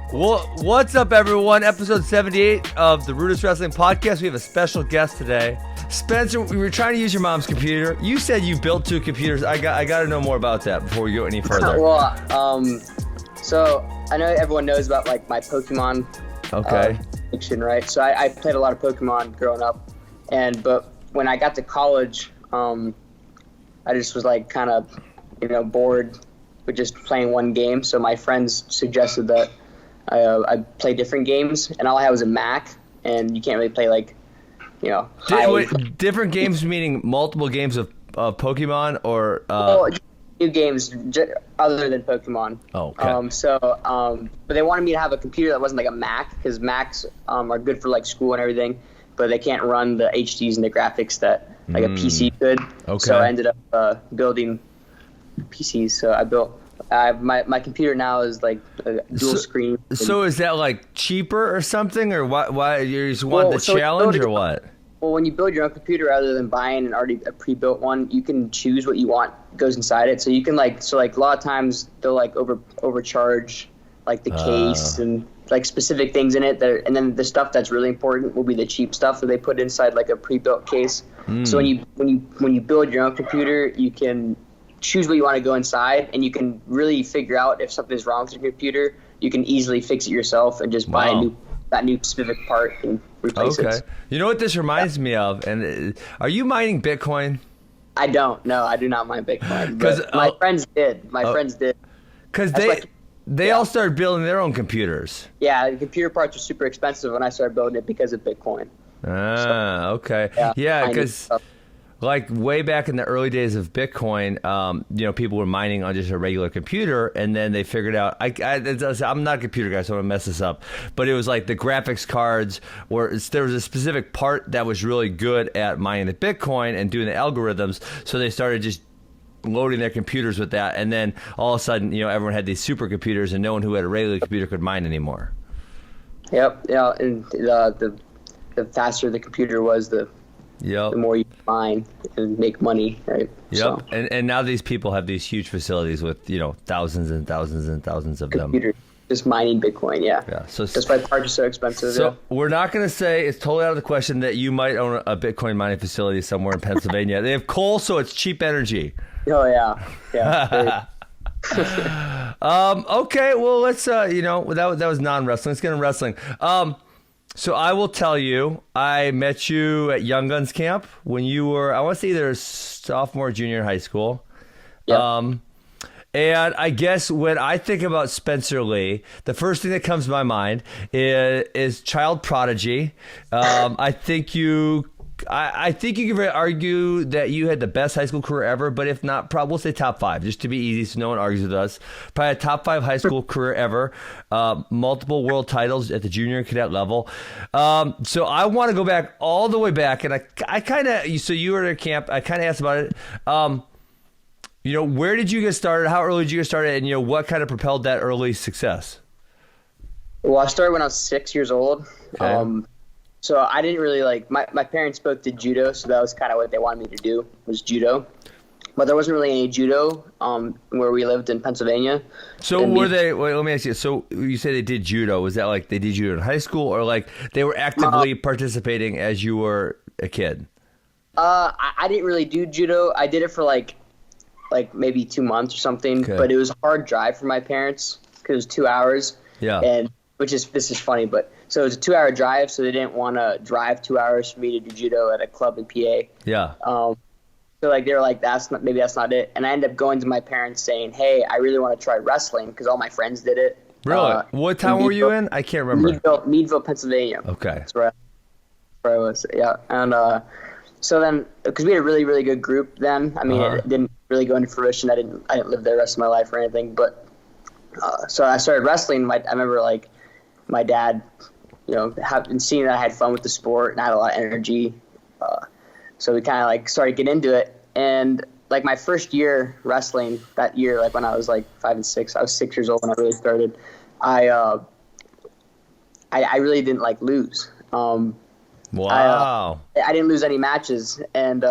What's up, everyone? Episode 78 of the RUDIS Wrestling Podcast. We have a special guest today. Spencer, we were trying to use your mom's computer. You said you built 2 computers. I got to know more about that before we go any further. So I know everyone knows about like my Pokemon addiction, right? So I played a lot of Pokemon growing up, but when I got to college, I just was like kind of, bored with just playing one game. So my friends suggested that I play different games, and all I had was a Mac, and you can't really play like, different games meaning multiple games of Pokemon or new games other than Pokemon. Oh, okay. But they wanted me to have a computer that wasn't like a Mac, because Macs are good for like school and everything, but they can't run the HDs and the graphics that like a PC could. Okay. So I ended up building PCs. So I built my computer now is like a dual screen. So is that like cheaper or something, or why you just want the challenge or what? Well, when you build your own computer, rather than buying a pre-built one, you can choose what you want goes inside it. So you can like a lot of times they'll like overcharge like the case and like specific things in it and then the stuff that's really important will be the cheap stuff that they put inside like a pre-built case. So when you build your own computer, you can choose what you want to go inside, and you can really figure out if something's wrong with your computer. You can easily fix it yourself and just buy that new specific part and replace it. You know what this reminds me of? And are you mining Bitcoin? I don't. No, I do not mine Bitcoin. But my friends did. Friends did. Because they all started building their own computers. Yeah, the computer parts were super expensive when I started building it because of Bitcoin. Okay. Yeah, because like way back in the early days of Bitcoin, people were mining on just a regular computer, and then they figured out. I'm not a computer guy, so I'm gonna mess this up. But it was like the graphics cards, there was a specific part that was really good at mining the Bitcoin and doing the algorithms. So they started just loading their computers with that, and then all of a sudden, everyone had these supercomputers, and no one who had a regular computer could mine anymore. Yep. Yeah, and the faster the computer was, the more you mine and make money, right? Yep. So. And now these people have these huge facilities with thousands and thousands and thousands of computers. Just mining Bitcoin, yeah. So that's why parts are so expensive. So we're not going to say, it's totally out of the question that you might own a Bitcoin mining facility somewhere in Pennsylvania. They have coal, so it's cheap energy. Oh yeah. Okay, well let's that was non-wrestling. Let's get into wrestling. So I will tell you, I met you at Young Guns Camp when you were, I want to say either sophomore or junior in high school. Yep. And I guess when I think about Spencer Lee, the first thing that comes to my mind is child prodigy. I think you can argue that you had the best high school career ever, but if not, we'll say top 5, just to be easy so no one argues with us. Probably a top 5 high school career ever, multiple world titles at the junior and cadet level. So I want to go back all the way back, and I kind of, so you were at a camp, I kind of asked about it. Where did you get started? How early did you get started? And, what kind of propelled that early success? Well, I started when I was 6 years old. Okay. So I didn't really my parents both did judo, so that was kind of what they wanted me to do, was judo. But there wasn't really any judo where we lived in Pennsylvania. So let me ask you, so you say they did judo. Was that like they did judo in high school, or like they were actively participating as you were a kid? I didn't really do judo. I did it for like maybe 2 months or something, but it was a hard drive for my parents because it was 2 hours. Yeah. And this is funny, but so it was a 2-hour drive, so they didn't want to drive 2 hours for me to do judo at a club in PA. Yeah. So they were like, that's not it. And I ended up going to my parents saying, hey, I really want to try wrestling because all my friends did it. Really? What town were you in? I can't remember. Meadville, Pennsylvania. Okay. That's where I was. Yeah. And so then, because we had a really, really good group then. I mean, it didn't really go into fruition. I didn't live there the rest of my life or anything. But so I started wrestling. I remember my dad, seeing that I had fun with the sport and I had a lot of energy. So we kind of started getting into it. And my first year wrestling, that year, when I was 5 and 6, I was 6 years old when I really started. I really didn't lose. Wow. I didn't lose any matches. And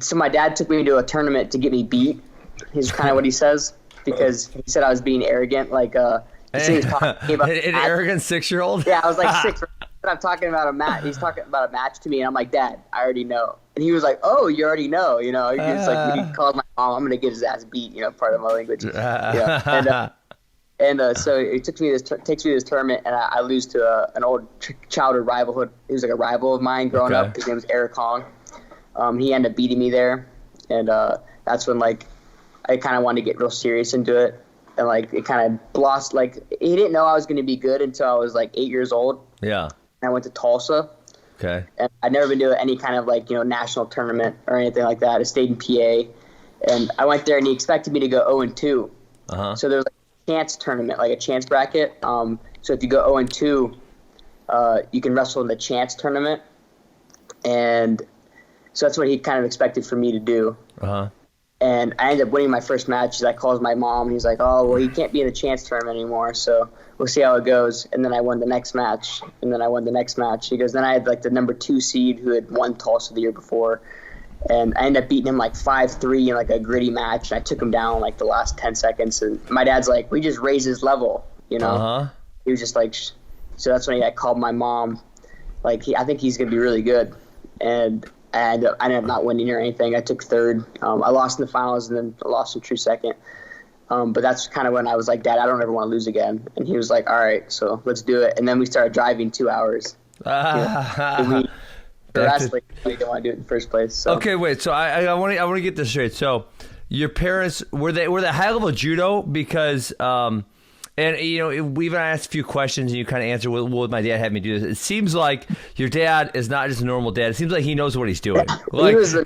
so my dad took me to a tournament to get me beat. Is kind of what he says, because he said I was being arrogant. He was talking to me about an arrogant 6-year-old? Yeah, I was like 6. I'm talking about a match. He's talking about a match to me, and I'm like, Dad, I already know. And he was like, oh, you already know. He was like, when he called my mom, I'm going to get his ass beat, part of my language. So he takes me to this tournament, and I lose to an old childhood rivalhood. He was like a rival of mine growing up. His name was Eric Hong. He ended up beating me there, and that's when I kind of wanted to get real serious into it, and it kind of lost. He didn't know I was going to be good until I was 8 years old. Yeah. And I went to Tulsa. Okay. And I'd never been to any kind of national tournament or anything like that. I stayed in PA, and I went there, and he expected me to go 0-2. So there was a chance tournament, a chance bracket. So if you go 0-2, you can wrestle in the chance tournament, and so that's what he kind of expected for me to do. And I ended up winning my first match. I called my mom. He's like, oh, well, he can't be in the chance tournament anymore, so we'll see how it goes. And then I won the next match, and then I won the next match. He goes, then I had the number 2 seed who had won Tulsa the year before, and I ended up beating him 5-3 in a gritty match, and I took him down the last 10 seconds. And my dad's like, we just raised his level, He was just so that's when I called my mom. I think he's going to be really good. And I ended up not winning or anything. I took 3rd. I lost in the finals, and then I lost in true 2nd. But that's kind of when I was like, Dad, I don't ever want to lose again. And he was like, all right, so let's do it. And then we started driving 2 hours. For wrestling, we didn't want to do it in the first place. So. Okay, wait. So I want to get this straight. So your parents were they high level judo? Because and we even asked a few questions, and you kind of answered what my dad had me do this. It seems like your dad is not just a normal dad. It seems like he knows what he's doing. He was a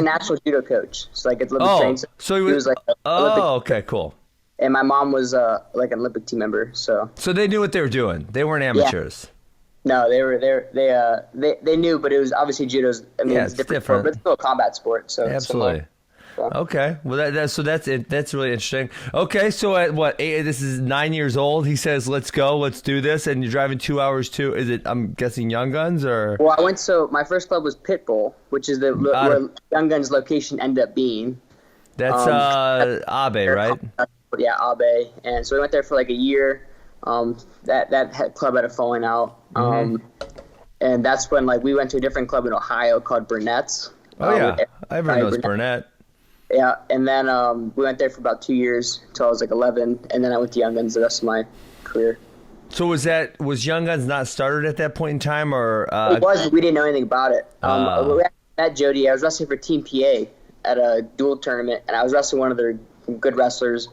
national judo coach. So it's Olympic trained. So he was Olympic. Okay, cool. And my mom was an Olympic team member. So they knew what they were doing. They weren't amateurs. Yeah. No, they knew, but it was obviously judo's. I mean, it's different. Sport, but it's still a combat sport. So absolutely. Okay, well that's it. That's really interesting. Okay, so at what 8? This is 9 years old. He says, "Let's go, let's do this," and you're driving 2 hours to. Is it? I'm guessing Young Guns or. Well, I went. So my first club was Pitbull, which is where Young Guns location ended up being. That's Abe, right? Yeah, Abe, and so we went there for a year. That club had a falling out, and that's when we went to a different club in Ohio called Burnett's. Oh yeah, everyone knows Burnett. Yeah, and then we went there for about 2 years until I was 11, and then I went to Young Guns the rest of my career. So was Young Guns not started at that point in time, or? It was, but we didn't know anything about it. We met Jody. I was wrestling for Team PA at a dual tournament, and I was wrestling one of their good wrestlers,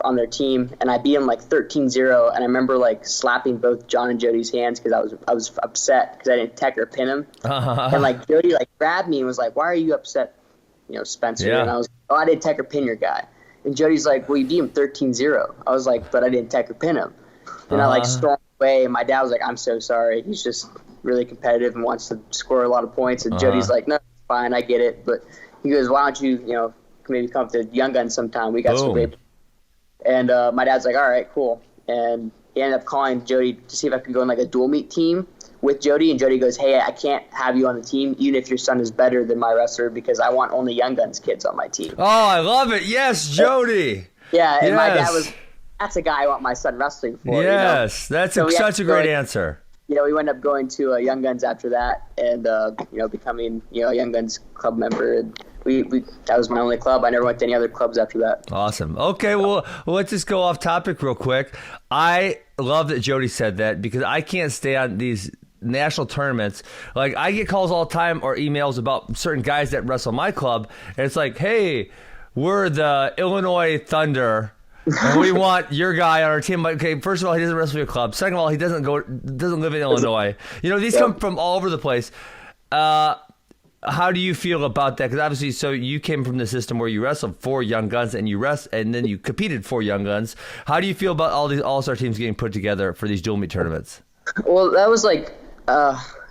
on their team, and I beat him 13-0, and I remember slapping both John and Jody's hands because I was upset because I didn't tech or pin him, and Jody grabbed me and was like, "Why are you upset, Spencer?" Yeah. And I was like, "Oh, I didn't tech or pin your guy," and Jody's like, "Well, you beat him 13-0." I was like, "But I didn't tech or pin him," and I stormed away, and my dad was like, "I'm so sorry, he's just really competitive and wants to score a lot of points," and Jody's like, "No, it's fine, I get it," but he goes, "Why don't you maybe come to Young Guns sometime? We got some great." And my dad's like, all right, cool. And he ended up calling Jody to see if I could go in a dual meet team with Jody. And Jody goes, hey, I can't have you on the team, even if your son is better than my wrestler, because I want only Young Guns kids on my team. Oh, I love it. Yes, Jody. Yeah, and my dad was, that's a guy I want my son wrestling for. Yes, that's such a great answer. We ended up going to Young Guns after that and, becoming, a Young Guns club member. And that was my only club. I never went to any other clubs after that. Awesome. Okay, well, let's just go off topic real quick. I love that Jody said that because I can't stay on these national tournaments. I get calls all the time or emails about certain guys that wrestle my club, and it's like, hey, we're the Illinois Thunder, and we want your guy on our team. Okay, first of all, he doesn't wrestle your club. Second of all, he doesn't live in Illinois. These come from all over the place. How do you feel about that? Because obviously, so you came from the system where you wrestled for Young Guns and and then you competed for Young Guns. How do you feel about all these all-star teams getting put together for these dual meet tournaments? Well, that was it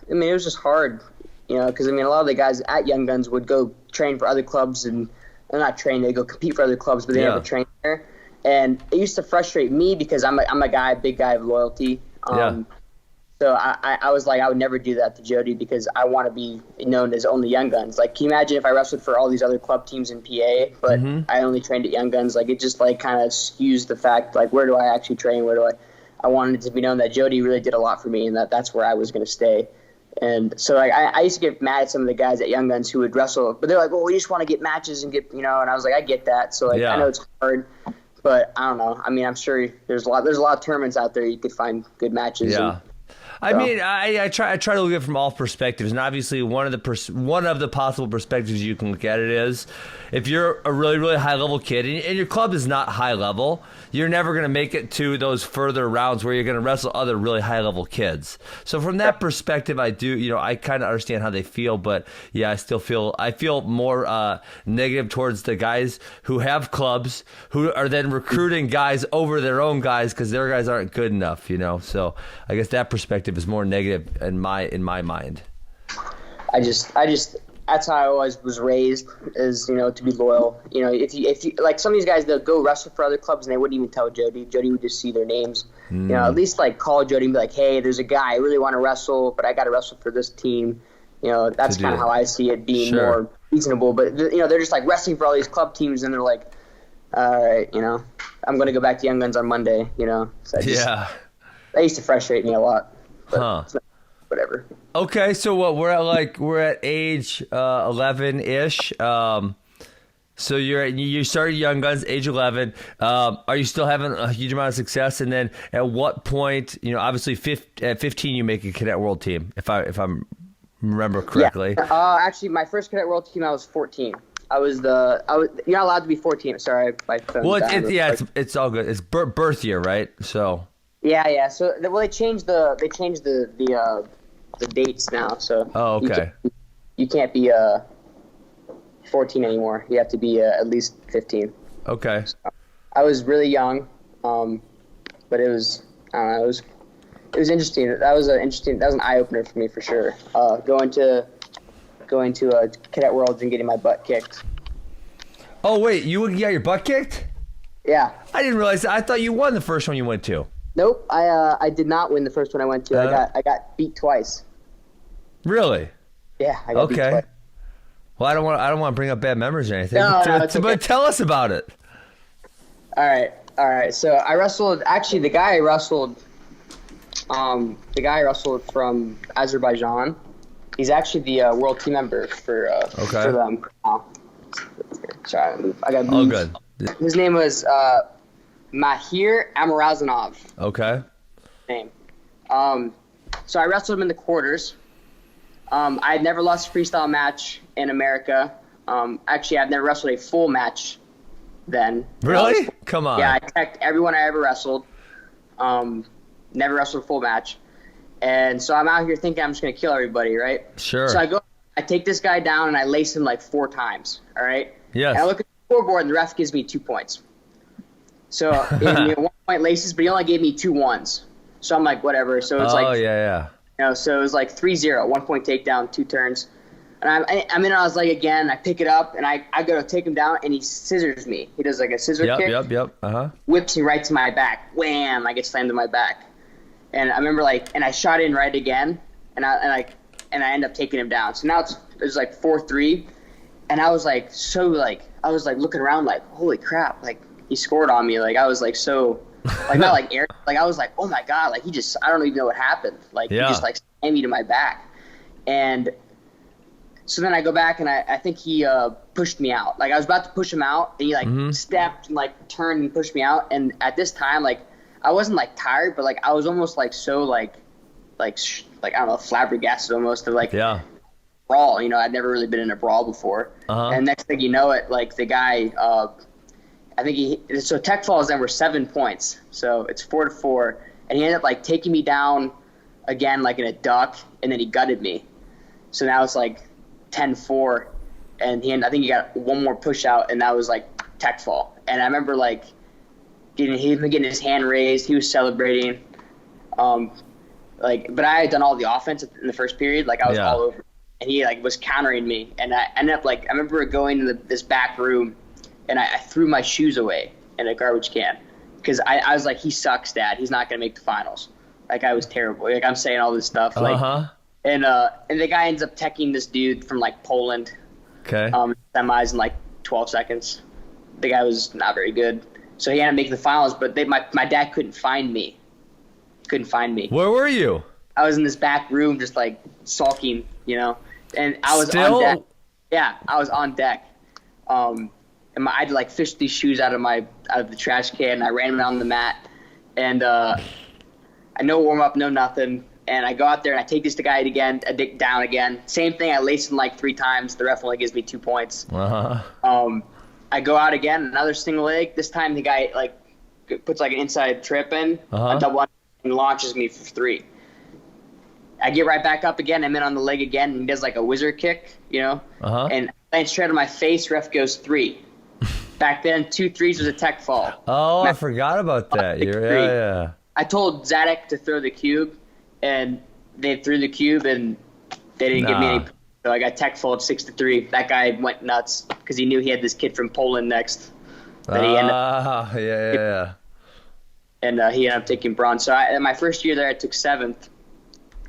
was just hard, because a lot of the guys at Young Guns would go train for other clubs and not train, they go compete for other clubs, but they never train there. And it used to frustrate me because I'm a big guy of loyalty. So So I was like, I would never do that to Jody because I want to be known as only Young Guns. Like, can you imagine if I wrestled for all these other club teams in PA, but I only trained at Young Guns? Like, it just like kind of skews the fact, like, where do I actually train? I wanted it to be known that Jody really did a lot for me, and that's where I was going to stay. And so like I used to get mad at some of the guys at Young Guns who would wrestle, but they're like, well, we just want to get matches and get, and I was like, I get that. So like I know it's hard, but I don't know. I mean, I'm sure there's a lot of tournaments out there you could find good matches. Yeah. I mean, I try to look at it from all perspectives, and obviously one of the possible perspectives you can look at it is if you're a really, really high level kid and your club is not high level, you're never going to make it to those further rounds where you're going to wrestle other really high level kids. So from that perspective, I do, I kind of understand how they feel, but yeah, I feel more negative towards the guys who have clubs who are then recruiting guys over their own guys because their guys aren't good enough, So I guess that perspective is more negative in my mind. I just that's how I always was raised, is to be loyal. If you like, some of these guys, they'll go wrestle for other clubs and they wouldn't even tell Jody. Jody would just see their names. At least like call Jody and be like, hey, there's a guy I really want to wrestle, but I got to wrestle for this team. That's kind of how I see it being more reasonable. But they're just like wrestling for all these club teams and they're like, all right, I'm going to go back to Young Guns on Monday. So that used to frustrate me a lot. But whatever. Okay, so what we're at age 11-ish. So you started Young Guns age 11. Are you still having a huge amount of success? And then at what point, obviously at 15 you make a Cadet World team, if I remember correctly. Yeah. Actually, my first Cadet World team I was 14. You're not allowed to be 14. Sorry, my phone. Well, it's all good. It's birth year, right? So. Yeah. So they changed the dates now. So. Oh, okay. You can't be 14 anymore. You have to be at least 15. Okay. So, I was really young, but it was interesting. That was an eye opener for me for sure. Going to Cadet Worlds and getting my butt kicked. Oh wait, you got your butt kicked? Yeah. I didn't realize that. I thought you won the first one you went to. Nope, I did not win the first one I went to. I got beat twice. Really? Yeah, I got beat twice. Well, I don't want to bring up bad memories or anything. No, it's okay. But tell us about it. All right. So I wrestled. Actually, the guy I wrestled from Azerbaijan. He's actually the world team member for them. Sorry, I got moved. All good. His name was Mahir Amarazanov. Okay. Name. So I wrestled him in the quarters. I had never lost a freestyle match in America. Actually, I've never wrestled a full match then. Really? Come on. Yeah, I teched everyone I ever wrestled. Never wrestled a full match. And so I'm out here thinking I'm just going to kill everybody, right? Sure. So I take this guy down and I lace him like 4 times, all right? Yes. And I look at the scoreboard and the ref gives me 2 points. So 1 point laces, but he only gave me 2 1s. So I'm like, whatever. So it's so it was like 3-0, 1 point takedown, 2 turns. And I was like, again, I pick it up and I go to take him down and he scissors me. He does like a scissor kick. Yep. Whips me right to my back. Wham! I get slammed to my back. And I remember and I shot in right again, and I end up taking him down. So now it was like 4-3, and I was like looking around like, holy crap, like he scored on me. Like I was like so, like not like air, like I was like, oh my god, like I don't even know what happened. Like he just like slammed me to my back, and so then I go back and I think he pushed me out. Like I was about to push him out, and he stepped and like turned and pushed me out. And at this time, like I wasn't like tired, but like I was almost like so like I don't know, flabbergasted almost of like brawl. I'd never really been in a brawl before. And next thing you know it, like the guy, I think so tech falls then were 7 points, so it's 4-4, and he ended up like taking me down again like in a duck, and then he gutted me. So now it's like 10-4, and I think he got one more push out, and that was like tech fall. And I remember like getting his hand raised. He was celebrating. But I had done all the offense in the first period. Like I was all over, and he like was countering me. And I ended up I remember going to this back room, and I threw my shoes away in a garbage can because I was like, he sucks, Dad. He's not gonna make the finals. That guy was terrible. Like, I'm saying all this stuff. Like, and the guy ends up teching this dude from like Poland. Okay. Semis in like 12 seconds. The guy was not very good. So he ended up making the finals, but my dad couldn't find me. Where were you? I was in this back room just like sulking, you know, and I was Still? on deck. Yeah, I was on deck. And I had to like fish these shoes out of the trash can, and I ran them on the mat. And I no warm up, no nothing. And I go out there and I take this guy again, I dig down again. Same thing, I laced him like 3 times. The ref only gives me 2 points. I go out again, another single leg. This time the guy like puts like an inside trip in, a double, and launches me for 3. I get right back up again. I'm in on the leg again, and he does like a wizard kick, you know. And I land straight on my face. Ref goes 3. Back then, 2 threes was a tech fall. Oh, I forgot about that. Yeah. I told Zadok to throw the cube, and they threw the cube, and they didn't give me any. So I got tech fold 6-3. That guy went nuts because he knew he had this kid from Poland next. But he ended up, yeah. And he ended up taking bronze. So in my first year there, I took 7th,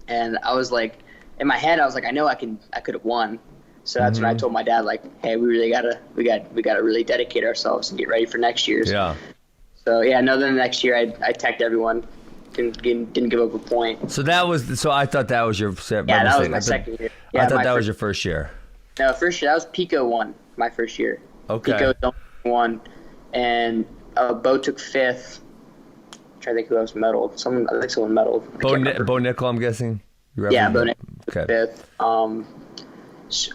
and I was like, in my head, I was like, I know I could have won. So that's when I told my dad, like, hey, we gotta really dedicate ourselves and get ready for next year's. Yeah. So then the next year I teched everyone. Didn't give up a point. So I thought that was your. Yeah, that was my second year. Yeah, I thought that was your first year. No, first year that was Pico won my first year. Okay. Pico won, and Bo took 5th. I'm trying to think who else medaled. I think someone medaled. Bo Nickel, I'm guessing. Yeah, Bo Nickel took 5th.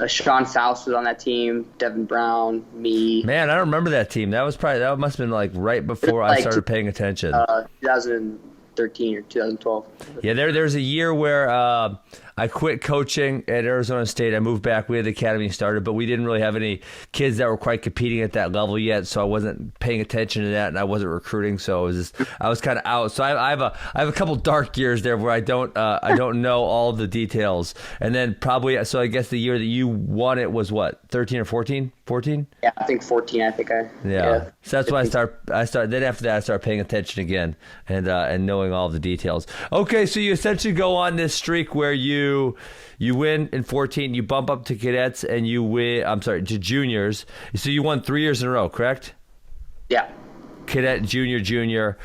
Sean Faust was on that team. Devin Brown, me. Man, I don't remember that team. That must have been like right before I started paying attention. 2013 or 2012. Yeah, there's a year where I quit coaching at Arizona State. I moved back. We had the academy started, but we didn't really have any kids that were quite competing at that level yet. So I wasn't paying attention to that, and I wasn't recruiting. So I was kind of out. So I have a couple dark years there where I don't know all the details. And then probably, so I guess the year that you won it was what, 13 or 14? 14? Yeah, I think 14. Yeah. So that's when I start. Then after that, I started paying attention again and knowing all the details. Okay, so you essentially go on this streak where you win in 14, you bump up to cadets, and you win. I'm sorry, to juniors. So you won 3 years in a row, correct? Yeah. Cadet, junior.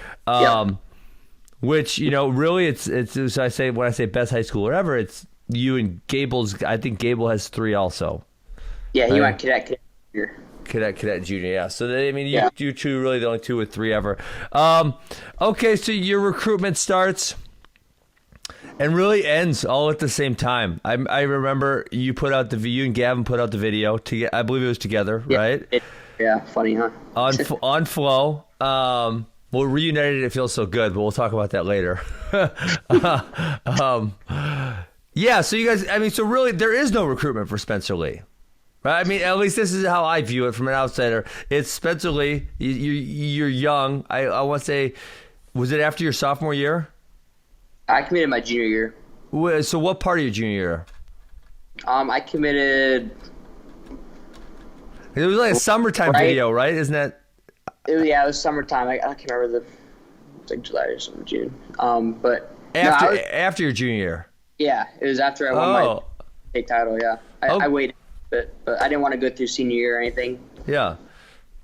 Which really it's so when I say best high schooler ever, it's you and Gable's. I think Gable has 3 also. Yeah, he went cadet. Cadet, junior, yeah. So, you two really the only 2 with 3 ever. Okay, so your recruitment starts and really ends all at the same time. I remember you and Gavin put out the video. I believe it was together, right? Funny, huh? On Flow. Well, reunited, it feels so good, but we'll talk about that later. Yeah, so you guys, so really there is no recruitment for Spencer Lee. Right? At least this is how I view it from an outsider. It's Spencer Lee. You're young. I want to say, was it after your sophomore year? I committed my junior year. So what part of your junior year? I committed. It was like a summertime video, right? Isn't that? It was summertime. I can't remember it was like July or something, June. But after your junior year. Yeah, it was after I won my state title. Yeah, I waited. But I didn't want to go through senior year or anything. Yeah.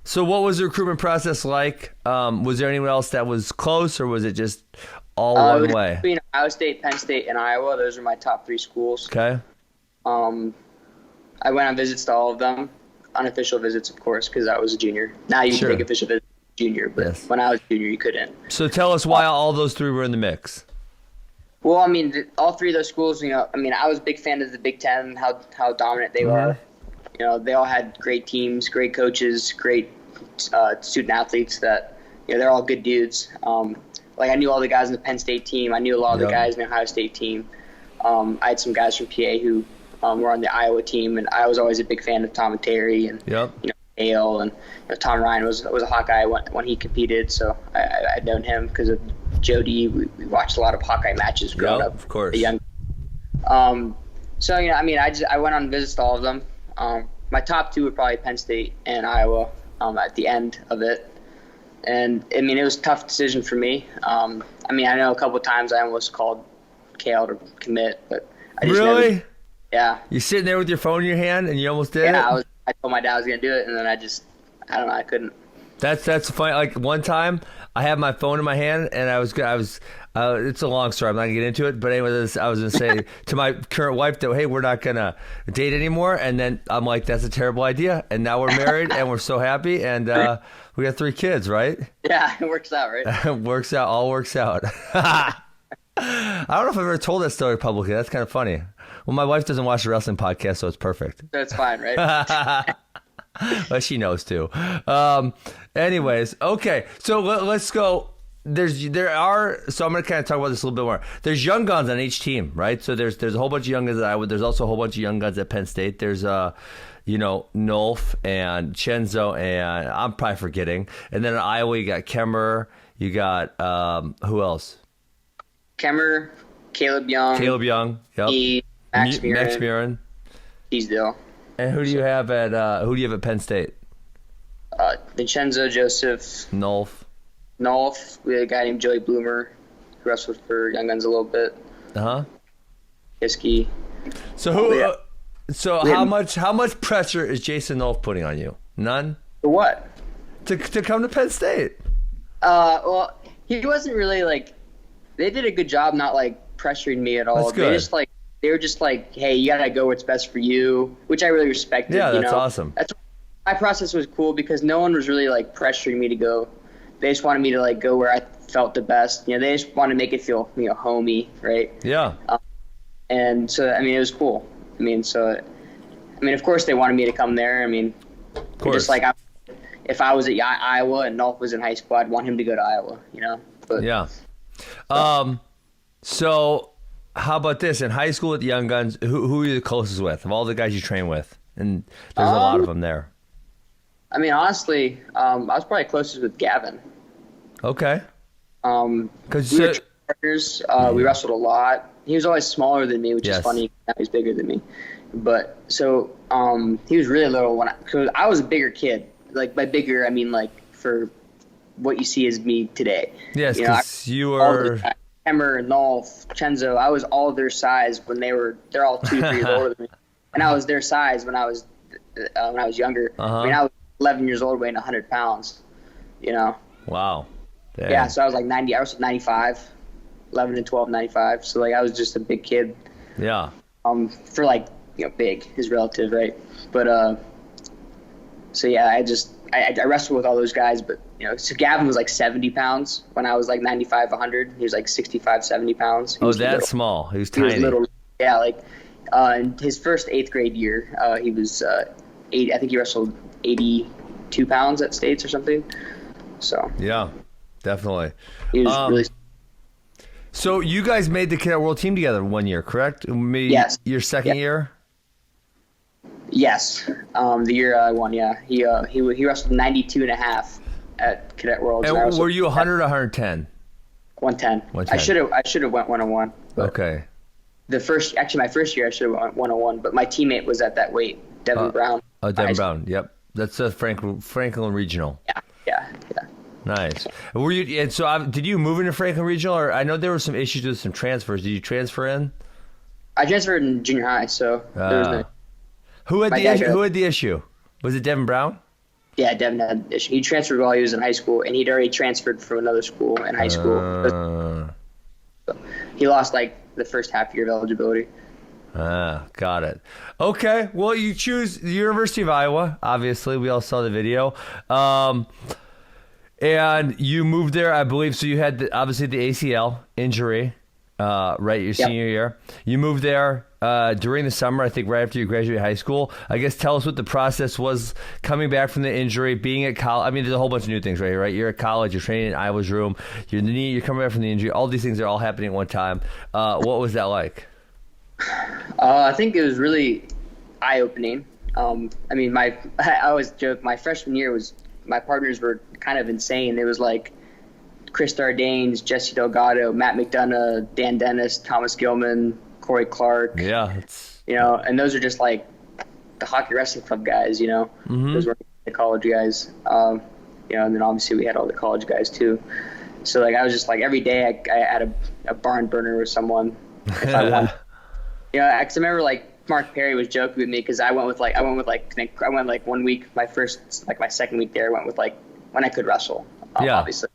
So what was the recruitment process like? Was there anyone else that was close, or was it just all one way? Between Ohio State, Penn State, and Iowa, those are my top 3 schools. Okay. I went on visits to all of them, unofficial visits, of course, because I was a junior. Now you can take official visits as a junior, but when I was a junior, you couldn't. So tell us why all those 3 were in the mix. Well, all 3 of those schools, I was a big fan of the Big Ten, how dominant they were. They all had great teams, great coaches, great student athletes that, they're all good dudes. I knew all the guys on the Penn State team. I knew a lot of the guys in the Ohio State team. I had some guys from PA who were on the Iowa team, and I was always a big fan of Tom and Terry and Hale, and Tom Ryan was a Hawkeye when he competed, so I'd known him because of Jody. We watched a lot of Hawkeye matches growing up. Of course. Young. So I went on visits to all of them. My top 2 were probably Penn State and Iowa. At the end of it, And I mean, it was a tough decision for me. I mean, I know a couple of times I almost called Kale to commit, but I just Really? never, yeah. You're sitting there with your phone in your hand and you almost did it? Yeah, I told my dad I was going to do it, and then I don't know, I couldn't. That's funny. Like one time, I had my phone in my hand, and I was. It's a long story. I'm not gonna get into it. But anyway, I was gonna say to my current wife that, hey, we're not gonna date anymore. And then I'm like, that's a terrible idea. And now we're married, and we're so happy, and we got 3 kids, right? Yeah, it works out, right? It works out. All works out. I don't know if I've ever told that story publicly. That's kind of funny. Well, my wife doesn't watch the wrestling podcast, so it's perfect. That's fine, right? Well, she knows too. Anyways, okay. So let's go. So I'm going to kind of talk about this a little bit more. There's young guns on each team, right? So there's a whole bunch of young guns at Iowa. There's also a whole bunch of young guns at Penn State. There's Nolf and Chenzo, and I'm probably forgetting. And then at Iowa, you got Kemmer. You got who else? Kemmer, Caleb Young. Yep. Max Murin. Teasdale. And who do you have at Penn State? Vincenzo Joseph. Nolf. We had a guy named Joey Bloomer who wrestled for Young Guns a little bit. Hiskey. So how much pressure is Jason Nolf putting on you? None? For what? To come to Penn State. Well, he wasn't really like. They did a good job not like pressuring me at all. That's good. They were just like, hey, you gotta go what's best for you, which I really respected. Yeah, that's awesome. My process was cool because no one was really like pressuring me to go. They just wanted me to like go where I felt the best. They just wanted to make it feel homey, right? Yeah. And so I mean, it was cool. Of course they wanted me to come there. I mean, of course. Just like if I was at Iowa and Nolf was in high school, I'd want him to go to Iowa. But yeah. So how about this? In high school at the Young Guns, who are you the closest with of all the guys you train with? And there's a lot of them there. I mean, honestly, I was probably closest with Gavin. Okay. Because we were partners. We wrestled a lot. He was always smaller than me, which is funny. Now he's bigger than me. But so he was really little because I was a bigger kid. Like by bigger, I mean like for what you see as me today. Yes, because you were. Kemmer, Nolf, Chenzo, I was all their size when they're all 2 3 years older than me, and I was their size when I was younger. I mean, I was 11 years old, weighing 100 pounds. Wow. Damn. Yeah, so I was like 90. I was 95, 11 and 12, 95. So like I was just a big kid. Yeah. For like big is relative, right? But so yeah, I wrestled with all those guys, but so Gavin was like 70 pounds when I was like 95, 100. He was like 65, 70 pounds. He was that small. He was tiny. He was little. Yeah, like in his first 8th grade year, he was 80. I think he wrestled 82 pounds at States or something. So yeah, definitely. He was really. So you guys made the Cadet World team together one year, correct? Maybe yes. Your second year. Yes, the year I won. Yeah, he wrestled 92 and a half at Cadet Worlds. And were you 100 or 110? 110. I should have went 101. Okay. My first year I should have went 101, but my teammate was at that weight, Devin Brown. Oh, Devin Brown. Yep, that's a Franklin Regional. Yeah. Nice. Were you? And so, did you move into Franklin Regional, or I know there were some issues with some transfers. Did you transfer in? I transferred in junior high, so there was no. Who had the issue? Was it Devin Brown? Yeah, Devin had the issue. He transferred while he was in high school, and he'd already transferred from another school in high school. So he lost like the first half year of eligibility. Got it. Okay, well, you choose the University of Iowa. Obviously, we all saw the video. And you moved there, I believe. So you had obviously the ACL injury, right? Your senior year. You moved there during the summer, I think right after you graduated high school. I guess tell us what the process was coming back from the injury, being at college. I mean, there's a whole bunch of new things, right? You're at college, you're training in Iowa's room, you're coming back from the injury. All these things are all happening at one time. What was that like? I think it was really eye-opening. I mean, I always joke, my freshman year my partners were kind of insane. It was like Chris Dardanes, Jesse Delgado, Matt McDonough, Dan Dennis, Thomas Gilman, Corey Clark. Yeah. And those are just like the Hockey Wrestling Club guys, Mm-hmm. Those were the college guys. and then obviously we had all the college guys too. So like I was just like every day I had a barn burner with someone if I won. Because I remember like Mark Perry was joking with me because I went 1 week, my second week there, I went with like when I could wrestle. Obviously,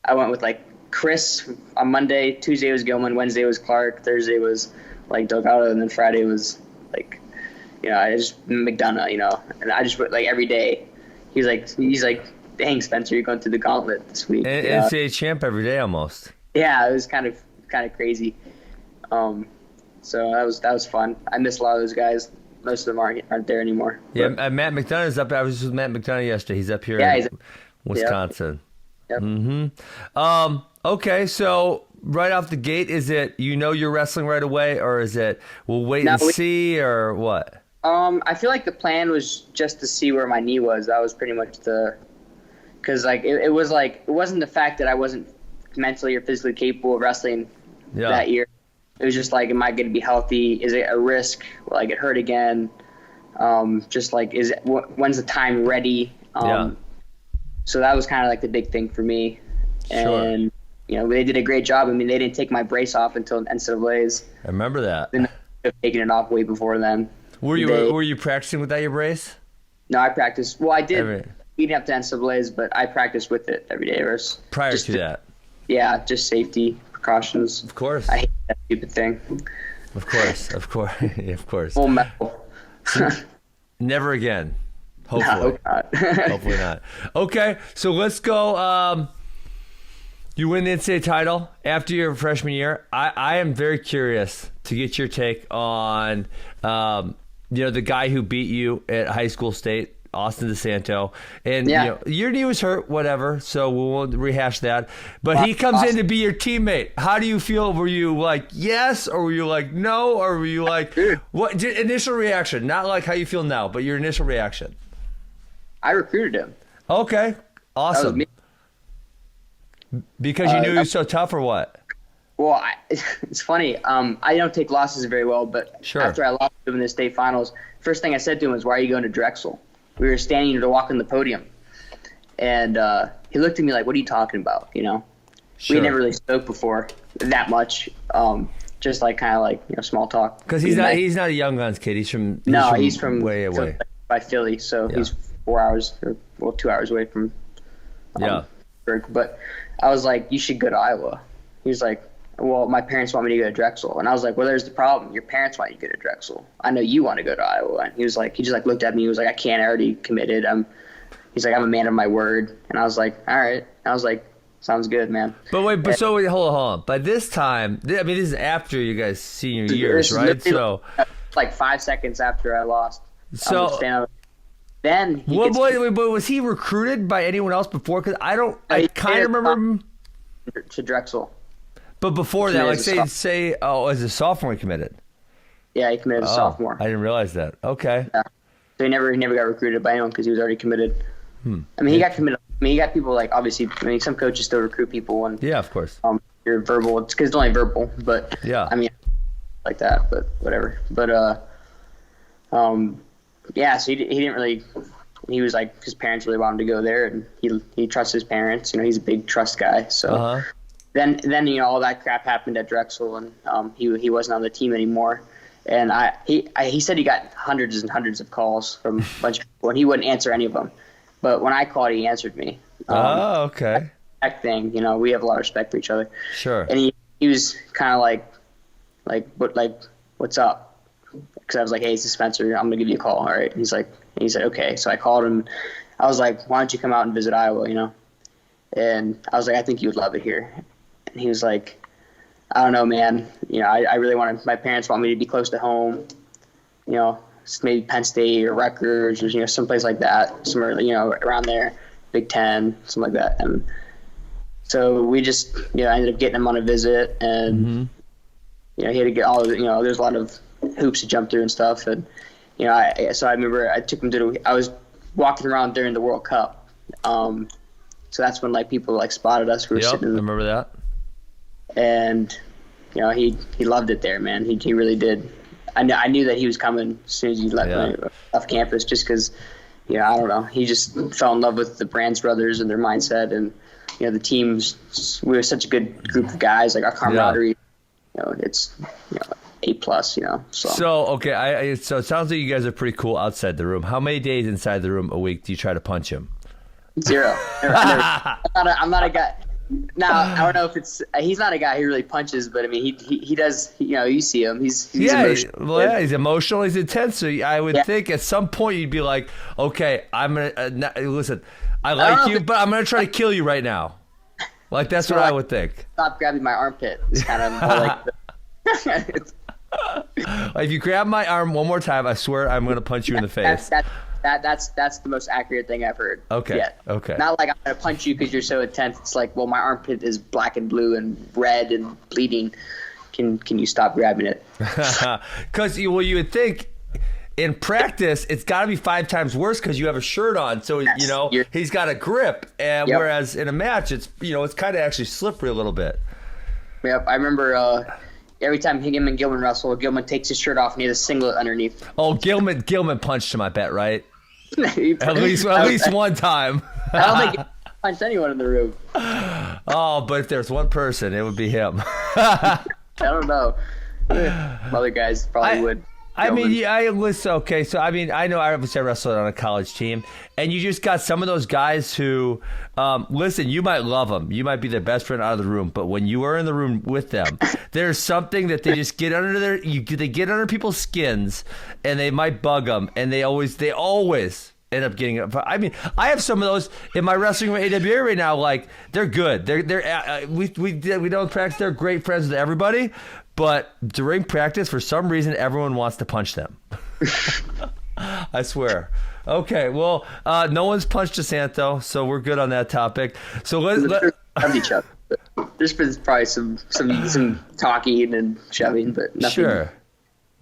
I went with like Chris on Monday, Tuesday was Gilman, Wednesday was Clark, Thursday was like Delgado, and then Friday was like, I just McDonough, and I just like every day. He's like, dang, Spencer, you're going through the gauntlet this week. And NCAA champ every day almost. Yeah, it was kind of crazy. So that was fun. I miss a lot of those guys. Most of them aren't there anymore. Yeah, Matt McDonough's up. I was just with Matt McDonough yesterday. He's up here in Wisconsin. Yep. Mm-hmm. Okay, so right off the gate, is it you're wrestling right away, or is it we'll wait and see, or what? I feel like the plan was just to see where my knee was. That was pretty much because like it wasn't the fact that I wasn't mentally or physically capable of wrestling that year. It was just like, am I going to be healthy? Is it a risk? Will I get hurt again? Just like, when's the time ready? So that was kind of like the big thing for me. And, they did a great job. I mean, they didn't take my brace off until NCAA's. I remember that. Then they've taken it off way before then. Were you practicing without your brace? No, I practiced. Well, I did leading up to NCAA's, but I practiced with it every day. Prior to that? Yeah, just safety precautions. Of course. I hate that stupid thing. Of course. Yeah, of course. Full metal. Never again. Hopefully. No, not. Hopefully not. Okay, so let's go. You win the NCAA title after your freshman year. I am very curious to get your take on, the guy who beat you at high school state, Austin DeSanto. And your knee was hurt, whatever, so we won't rehash that. But he comes in to be your teammate. How do you feel? Were you like, yes, or were you like, no, or were you like, what? Initial reaction, not like how you feel now, but your initial reaction. I recruited him. Okay, awesome. That was me. Because you knew he was so tough, or what? Well, it's funny. I don't take losses very well, but after I lost to him in the state finals, first thing I said to him was, "Why are you going to Drexel?" We were standing to walk on the podium, and he looked at me like, "What are you talking about?" We never really spoke before that much. Just like kind of like small talk. Because he's not a Young Guns kid. He's from way away by Philly, so he's 4 hours 2 hours away from But I was like, you should go to Iowa. He was like, well, my parents want me to go to Drexel. And I was like, well, there's the problem. Your parents want you to go to Drexel. I know you want to go to Iowa. And he just looked at me. He was like, I can't. I already committed. He's like, I'm a man of my word. And I was like, all right. I was like, sounds good, man. But wait, hold on. By this time, this is after you guys' senior years, right? So like 5 seconds after I lost. So then but was he recruited by anyone else before? Because I kind of remember him to Drexel. But before that, like say, as a sophomore, he committed. Yeah, he committed as a sophomore. I didn't realize that. Okay. Yeah. So he never got recruited by anyone because he was already committed. I mean, he got committed. I mean, he got people like obviously. I mean, some coaches still recruit people when of course. You're verbal. It's because it's only verbal, but I mean, like that. But whatever. But so he didn't really. He was like his parents really wanted him to go there, and he trusts his parents. He's a big trust guy. So then all that crap happened at Drexel, and he wasn't on the team anymore. And he said he got hundreds and hundreds of calls from a bunch of people, and he wouldn't answer any of them. But when I called, he answered me. Okay. That thing, we have a lot of respect for each other. Sure. And he was kind of like, what's up? Because I was like, hey, it's Spencer. I'm gonna give you a call. All right. And he said, okay. So I called him. I was like, why don't you come out and visit Iowa? And I was like, I think you would love it here. And he was like, I don't know, man. I really my parents want me to be close to home. Maybe Penn State or Rutgers or someplace like that, somewhere around there, Big Ten, something like that. And so we just I ended up getting him on a visit, and he had to get all there's a lot of hoops to jump through and stuff, and so I remember I took him I was walking around during the World Cup, so that's when people spotted us. We were sitting. I remember that. And he loved it there, man. He really did. I knew that he was coming as soon as he left campus, just because I don't know. He just fell in love with the Brands brothers and their mindset, and the teams. We were such a good group of guys. Like our camaraderie, it's A+. So okay, so it sounds like you guys are pretty cool outside the room. How many days inside the room a week do you try to punch him? 0. I'm not a guy. Now I don't know if he's not a guy who really punches, but I mean he does. You see him. He's emotional. He's emotional. He's intense. So I would think at some point you'd be like, okay, I'm gonna listen. I like you, but I'm gonna try to kill you right now. Like that's what I would think. Stop grabbing my armpit. It's kind of more like. If you grab my arm one more time, I swear I'm gonna punch you in the face. That's the most accurate thing I've heard. Okay. Yet. Okay. Not like I'm gonna punch you because you're so intense. It's like, well, my armpit is black and blue and red and bleeding. Can you stop grabbing it? Because you would think in practice it's got to be 5 times worse because you have a shirt on, so he's got a grip, and whereas in a match it's it's kind of actually slippery a little bit. Yep, I remember. Every time him and Gilman wrestle, Gilman takes his shirt off and he has a singlet underneath. Oh, Gilman punched him, I bet, right? at least one time. I don't think he punched anyone in the room. Oh, but if there's one person, it would be him. I don't know. Other guys probably would. I mean, okay. So, I mean, I know I wrestled on a college team, and you just got some of those guys who, listen, you might love them. You might be their best friend out of the room, but when you are in the room with them, there's something that they just get under they get under people's skins, and they might bug them, and they always end up getting it. I mean, I have some of those in my wrestling with AWA right now. Like, they're good. We don't practice. They're great friends with everybody. But during practice, for some reason, everyone wants to punch them. I swear. Okay, well, no one's punched DeSanto, so we're good on that topic. So each other. There's been probably some talking and shoving, but nothing. Sure.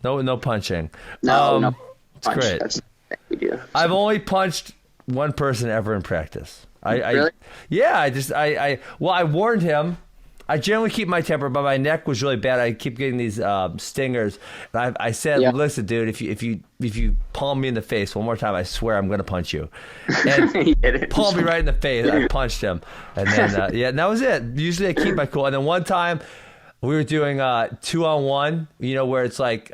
No punching. No it's punch. great. That's what we do. I've only punched one person ever in practice. Really? Yeah, I warned him. I generally keep my temper, but my neck was really bad. I keep getting these stingers. And I said, listen, dude, if you palm me in the face one more time, I swear I'm going to punch you. And palm me right in the face. I punched him. And then, and that was it. Usually I keep my cool. And then one time we were doing 2-on-1, where it's like,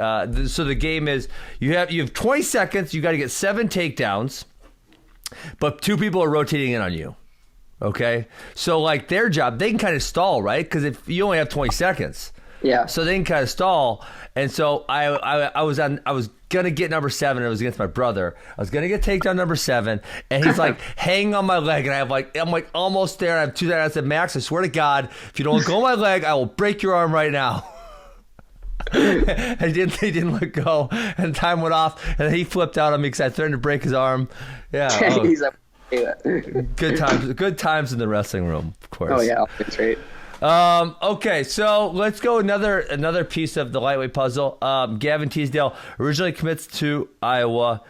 so the game is you have 20 seconds. You got to get 7 takedowns, but 2 people are rotating in on you. Okay, so like their job, they can kind of stall, right? Because if you only have 20 seconds, so they can kind of stall. And so I was gonna get number 7. It was against my brother. I was gonna get takedown number 7, and he's like hanging on my leg, and I'm like almost there. I have 2 seconds. I said, Max, I swear to God, if you don't go on my leg, I will break your arm right now. And he didn't let go, and time went off, and he flipped out on me because I threatened to break his arm. Yeah. He's like. Good times in the wrestling room, of course. Oh yeah, that's right. Okay, so let's go another piece of the lightweight puzzle. Gavin Teasdale originally commits to Iowa.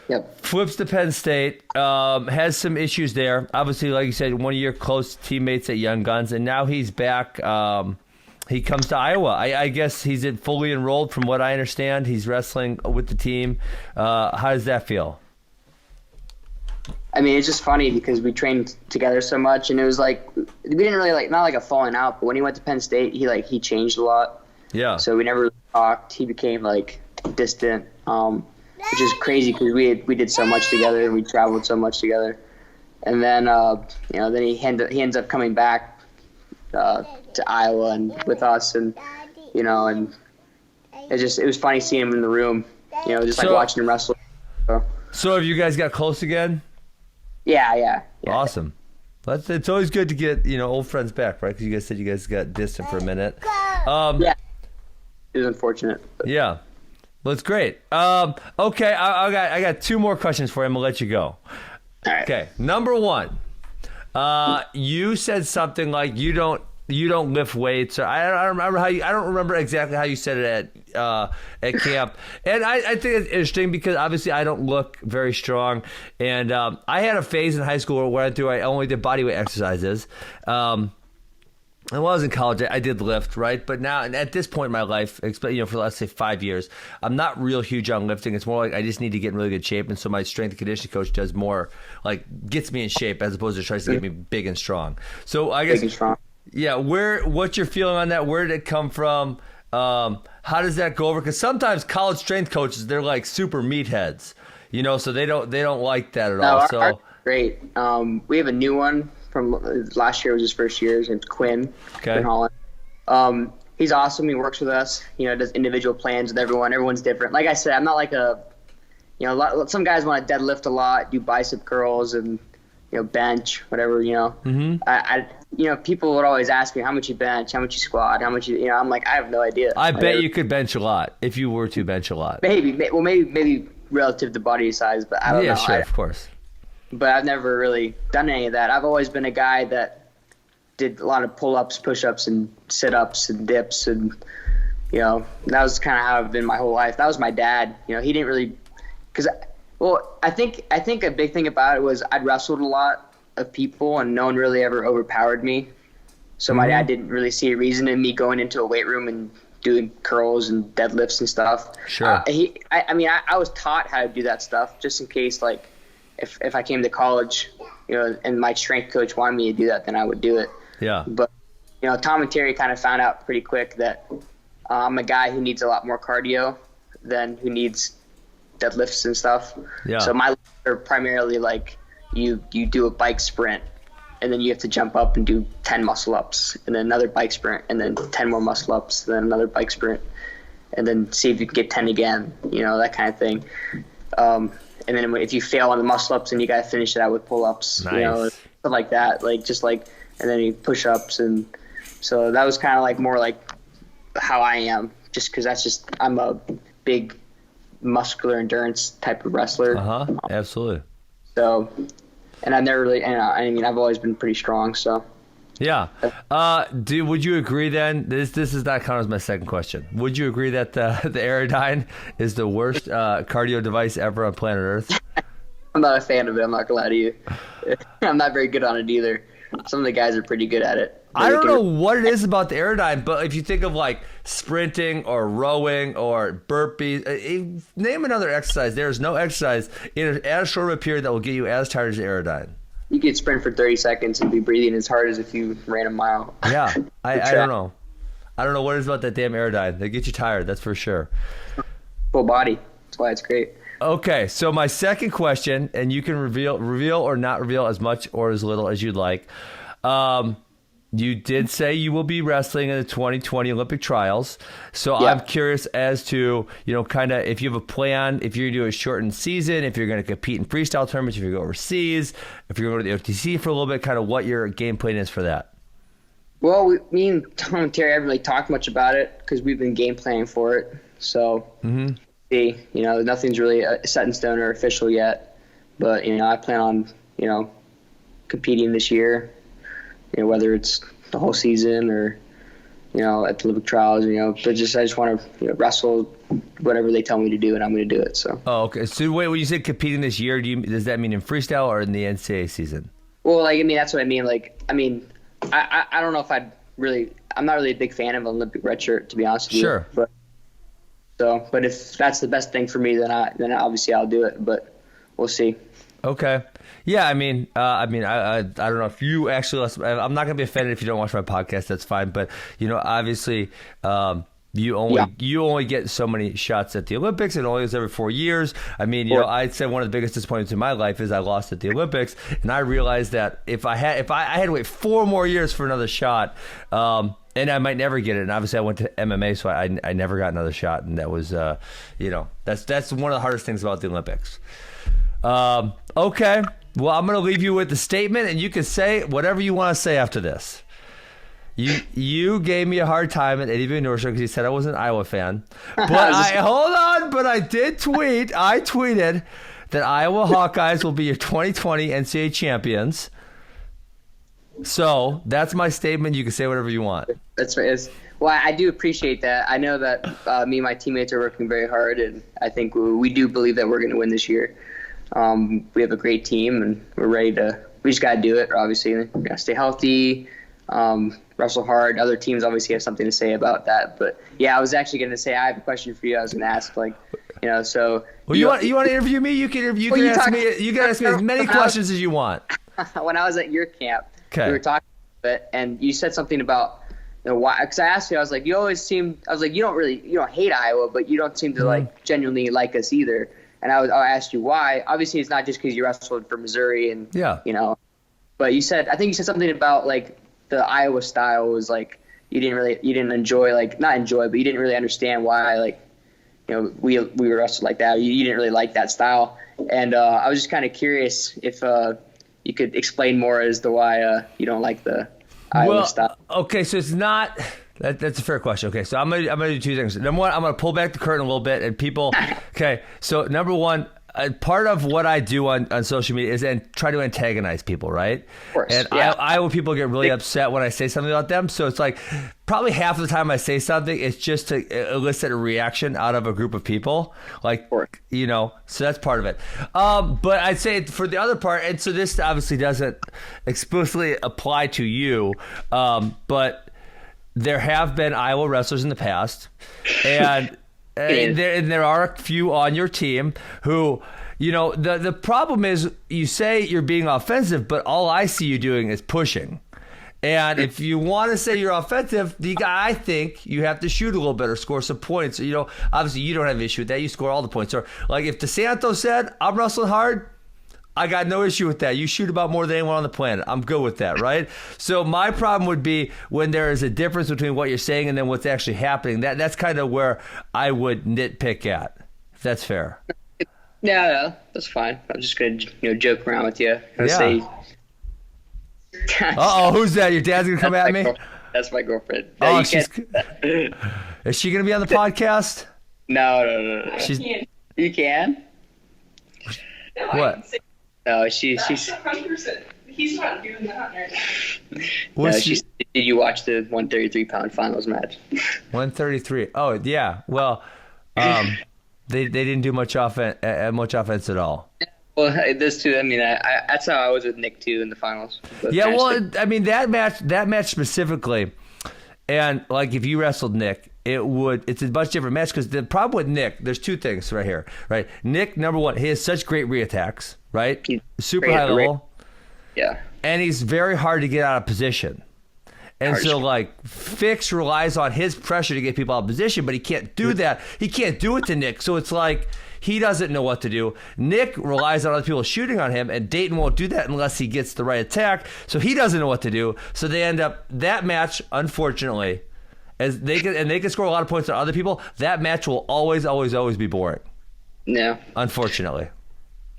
Yep. Flips to Penn State. Has some issues there. Obviously, like you said, one of your close teammates at Young Guns, and now he's back. He comes to Iowa. I guess he's fully enrolled, from what I understand. He's wrestling with the team. How does that feel? I mean, it's just funny because we trained together so much, and it was like we didn't really not like a falling out. But when he went to Penn State, he changed a lot. Yeah. So we never really talked. He became like distant, which is crazy because we did so much together and we traveled so much together. And then then he ends up coming back to Iowa and with us, and and it was funny seeing him in the room, just like watching him wrestle. So have you guys got close again? Yeah. Awesome. It's always good to get old friends back, right? Because you guys said you guys got distant for a minute. Yeah, it was unfortunate. But. Yeah, well, it's great. Okay, I got 2 more questions for you. I'm gonna let you go. All right. Okay, number 1. You said something like you don't lift weights, or I don't remember exactly how you said it at camp. And I think it's interesting because obviously I don't look very strong, and I had a phase in high school where I only did bodyweight exercises. when I was in college, I did lift, right? But now, and at this point in my life, for let's say 5 years, I'm not real huge on lifting. It's more like I just need to get in really good shape. And so my strength and conditioning coach does more, like gets me in shape as opposed to tries to get me big and strong. So I guess, yeah, what's your feeling on that? Where did it come from? How does that go over? Because sometimes college strength coaches, they're like super meatheads, so they don't like that at all. So our great. We have a new one. From last year was his first year. His name's Quinn. Okay. Quinn Holland. He's awesome. He works with us. Does individual plans with everyone. Everyone's different. Like I said, I'm not like some guys want to deadlift a lot, do bicep curls, and bench, whatever. People would always ask me how much you bench, how much you squat, how much you. I'm like, I have no idea. I bet you could bench a lot if you were to bench a lot. Maybe relative to body size, but I don't know. Yeah, sure, of course. But I've never really done any of that. I've always been a guy that did a lot of pull-ups, push-ups, and sit-ups and dips, and that was kind of how I've been my whole life. That was my dad. He didn't really, I think a big thing about it was I'd wrestled a lot of people, and no one really ever overpowered me. So my dad didn't really see a reason in me going into a weight room and doing curls and deadlifts and stuff. Sure. I was taught how to do that stuff just in case, like, if I came to college, and my strength coach wanted me to do that, then I would do it. Yeah. But, Tom and Terry kind of found out pretty quick that I'm a guy who needs a lot more cardio than who needs deadlifts and stuff. Yeah. So my lifts are primarily like you do a bike sprint, and then you have to jump up and do 10 muscle ups, and then another bike sprint, and then 10 more muscle ups, then another bike sprint, and then see if you can get 10 again, that kind of thing. And then if you fail on the muscle ups, then you got to finish it out with pull ups, nice. Stuff like that, and then you push ups. And so that was kind of like more like how I am, just because I'm a big muscular endurance type of wrestler. Absolutely. So, and I've never really, I've always been pretty strong. So. Yeah. Would you agree then? This does not count as my second question. Would you agree that the Aerodyne is the worst cardio device ever on planet Earth? I'm not a fan of it. I'm not gonna lie to you. I'm not very good on it either. Some of the guys are pretty good at it. I don't know what it is about the Aerodyne, but if you think of like sprinting or rowing or burpees, name another exercise. There is no exercise in as short of a period that will get you as tired as the Aerodyne. You could sprint for 30 seconds and be breathing as hard as if you ran a mile. Yeah, I don't know. I don't know what it is about that damn Aerodyne. They get you tired, that's for sure. Full body. That's why it's great. Okay, so my second question, and you can reveal or not reveal as much or as little as you'd like. You did say you will be wrestling in the 2020 Olympic trials. So yeah. I'm curious as to, kind of if you have a plan, if you're going to do a shortened season, if you're going to compete in freestyle tournaments, if you're going to go overseas, if you're going to go to the OTC for a little bit, kind of what your game plan is for that. Well, me and Tom and Terry haven't really talked much about it because we've been game planning for it. So, nothing's really set in stone or official yet. But, I plan on, competing this year. Whether it's the whole season or, at the Olympic trials, but I just want to wrestle whatever they tell me to do, and I'm going to do it. So. Oh, okay. So wait, when you said competing this year, does that mean in freestyle or in the NCAA season? Well, that's what I mean. I don't know if I'm not really a big fan of an Olympic red shirt, to be honest with you. Sure. But if that's the best thing for me, then obviously I'll do it. But we'll see. Okay. Yeah, I don't know if you actually. I'm not gonna be offended if you don't watch my podcast. That's fine. But obviously, you only get so many shots at the Olympics, and only is every 4 years. I'd say one of the biggest disappointments in my life is I lost at the Olympics, and I realized that if I had to wait 4 more years for another shot, and I might never get it. And obviously, I went to MMA, so I never got another shot, and that was that's one of the hardest things about the Olympics. Okay. Well, I'm going to leave you with the statement, and you can say whatever you want to say after this. You gave me a hard time at Eddie Van Norscher because you said I was an Iowa fan. But I did tweet. I tweeted that Iowa Hawkeyes will be your 2020 NCAA champions. So that's my statement. You can say whatever you want. That's right. Well, I do appreciate that. I know that me and my teammates are working very hard, and I think we do believe that we're going to win this year. We have a great team, and we're ready to. We just got to do it. Obviously, we got to stay healthy. wrestle hard. Other teams obviously have something to say about that. But yeah, I was actually going to say I have a question for you. I was going to ask, like, so. Well, you want to interview me? You can ask me. You can ask me as many questions as you want. When I was at your camp, okay, we were talking about it, and you said something about why. Because I asked you, I was like, you don't hate Iowa, but you don't seem to like genuinely like us either. And I asked you why. Obviously, it's not just because you wrestled for Missouri and but I think you said something about like the Iowa style was like you didn't enjoy, like not enjoy, but you didn't really understand why, like we wrestled like that. You didn't really like that style, and I was just kind of curious if you could explain more as to why you don't like the Iowa style. Okay, so it's not. That's a fair question. Okay, so I'm gonna do two things. Number one, I'm gonna pull back the curtain a little bit, and people. Okay, so number one, part of what I do on social media is try to antagonize people, right? Of course. And yeah. Iowa people get really upset when I say something about them. So it's like probably half of the time I say something, it's just to elicit a reaction out of a group of people, like so that's part of it. But I'd say for the other part, and so this obviously doesn't explicitly apply to you, but there have been Iowa wrestlers in the past, and there are a few on your team who, the problem is you say you're being offensive, but all I see you doing is pushing. And if you want to say you're offensive, I think you have to shoot a little bit or score some points. Obviously you don't have an issue with that. You score all the points. Or like if DeSanto said, I'm wrestling hard, I got no issue with that. You shoot about more than anyone on the planet. I'm good with that, right? So my problem would be when there is a difference between what you're saying and then what's actually happening. That's kind of where I would nitpick at, if that's fair. Yeah, that's fine. I'm just going to joke around with you. Who's that? Your dad's going to come at me? That's my girlfriend. No, is she going to be on the podcast? No. You can? What? No, she's 100%. He's not doing that right now. Did you watch the 133-pound finals match? 133. Oh yeah. Well, they didn't do much offense at all. Well, this too. I mean, that's how I was with Nick too in the finals. Yeah. Well, I mean that match specifically, and like if you wrestled Nick, it's a much different match because the problem with Nick, there's two things right here, right? Nick, number one, he has such great reattacks, right? He's super high level. Yeah. And he's very hard to get out of position. And so like Fix relies on his pressure to get people out of position, but he can't do that. He can't do it to Nick. So it's like he doesn't know what to do. Nick relies on other people shooting on him, and Dayton won't do that unless he gets the right attack. So he doesn't know what to do. So they end up that match, unfortunately, as they can score a lot of points on other people, that match will always be boring. Yeah. Unfortunately.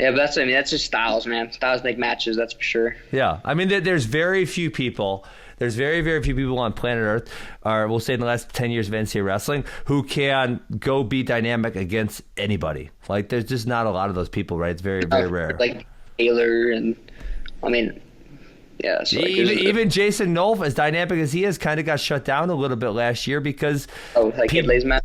Yeah, but that's just styles, man. Styles make matches, that's for sure. Yeah. I mean, there's very few people. There's very, very few people on planet Earth, or we'll say in the last 10 years of NCAA wrestling, who can go be dynamic against anybody. Like, there's just not a lot of those people, right? It's very, very rare. Like Taylor and, I mean, yeah. So even Jason Nolf, as dynamic as he is, kind of got shut down a little bit last year because Lay's match.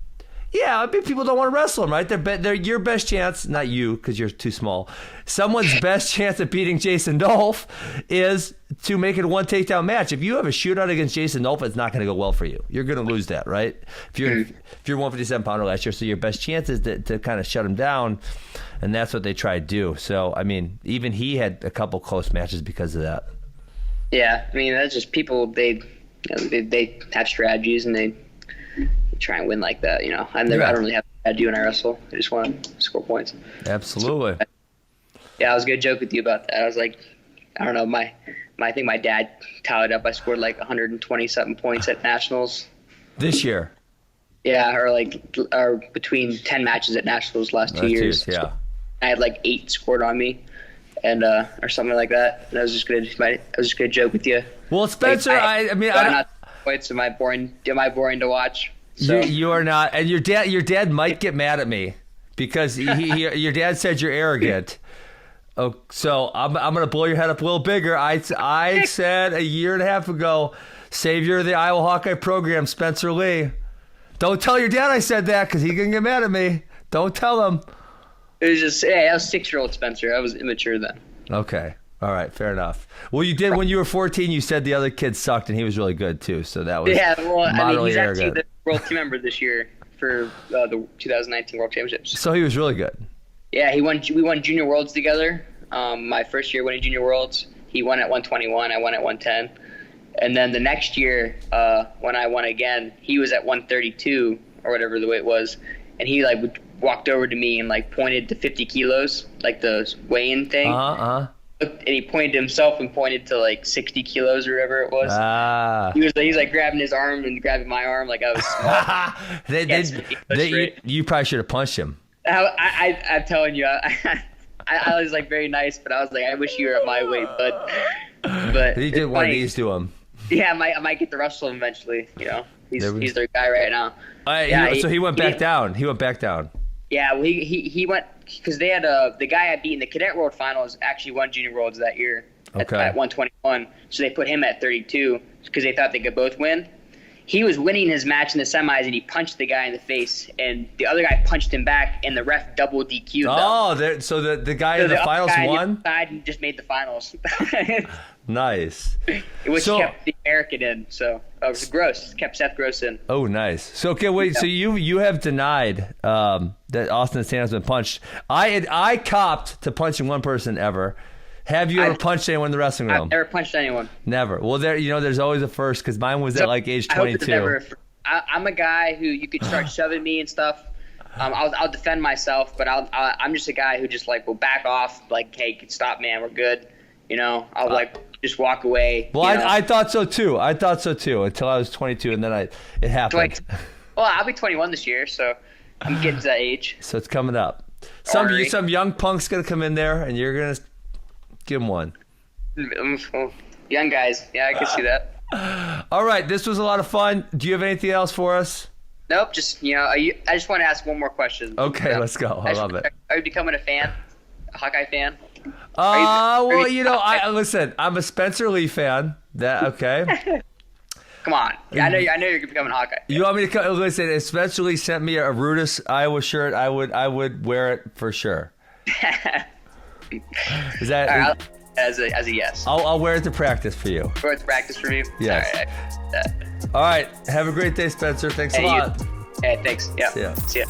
Yeah, I mean, people don't want to wrestle him, right? They're your best chance, not you because you're too small. Someone's best chance of beating Jason Nolf is to make it a one takedown match. If you have a shootout against Jason Nolf, it's not going to go well for you. You're going to lose that, right? If you're 157-pounder last year, so your best chance is to kind of shut him down, and that's what they try to do. So, I mean, even he had a couple close matches because of that. Yeah, I mean, that's just people. They have strategies and they try and win like that. I don't really have a strategy when I wrestle. I just want to score points. Absolutely. Yeah, I was gonna joke with you about that. I was like, I don't know, I think my dad tallied up. I scored like 120-something points at nationals this year. Yeah, or between 10 matches at nationals last 2 years. Yeah. I had like 8 scored on me. And or something like that, and I was just gonna joke with you. Well, Spencer, I not points. Am I boring to watch? So. You are not, and your dad might get mad at me because your dad said you're arrogant. Oh, so I'm gonna blow your head up a little bigger. I said a year and a half ago, savior of the Iowa Hawkeye program, Spencer Lee. Don't tell your dad I said that because he can get mad at me. Don't tell him. It was just, I was 6-year-old Spencer. I was immature then. Okay. All right, fair enough. Well, you did when you were 14. You said the other kid sucked, and he was really good too. So that was he's actually the world team member this year for the 2019 World Championships. So he was really good. Yeah, we won Junior Worlds together. My first year winning Junior Worlds, he won at 121. I won at 110. And then the next year, when I won again, he was at 132 or whatever the weight was, and he like walked over to me and like pointed to 50 kilos, like the weigh-in thing. And he pointed to himself and pointed to like 60 kilos or whatever it was. He's like grabbing his arm and grabbing my arm like I was small. You probably should have punched him. I'm telling you, I was like very nice, but I was like, I wish you were at my weight, but he did one of these to him. Yeah, I might get to wrestle him eventually. You know, he's their guy right now. So he went back down. He went back down. Yeah, well, he went because they had the guy I beat in the Cadet World Finals actually won Junior Worlds that year at 121. So they put him at 32 because they thought they could both win. He was winning his match in the semis, and he punched the guy in the face, and the other guy punched him back, and the ref double DQ'd them. So the guy in the finals won? He just made the finals. Nice. Which kept the American in, so it was gross. Kept Seth Gross in. Oh, nice. So, okay, wait, so you have denied that Austin Sanders been punched. I copped to punching one person ever. Have you ever punched anyone in the wrestling room? I've never punched anyone. Never. Well, there's always a first because mine was at like age 22. I'm a guy who you could start shoving me and stuff. I'll defend myself, but I'm just a guy who just like will back off. Like, hey, stop, man, we're good. You know, I'll like just walk away. Well, I thought so too. Until I was 22, and then it happened. Well, I'll be 21 this year, so I'm getting to that age. So it's coming up. Some young punk's gonna come in there, and you're gonna give him one. Young guys. Yeah, I can see that. All right. This was a lot of fun. Do you have anything else for us? Nope. Just, I just want to ask one more question. Okay, let's go. I love it. Are you becoming a Hawkeye fan? Listen, I'm a Spencer Lee fan. Okay. Come on. I know you're becoming a Hawkeye fan. You want me to come? Listen, if Spencer Lee sent me a RUDIS Iowa shirt, I would wear it for sure. Is that all right, as a yes? I'll wear it to practice for you. Wear it to practice for you? Yes. All right. Have a great day, Spencer. Thanks a lot. Hey, thanks. Yeah. See ya. See ya.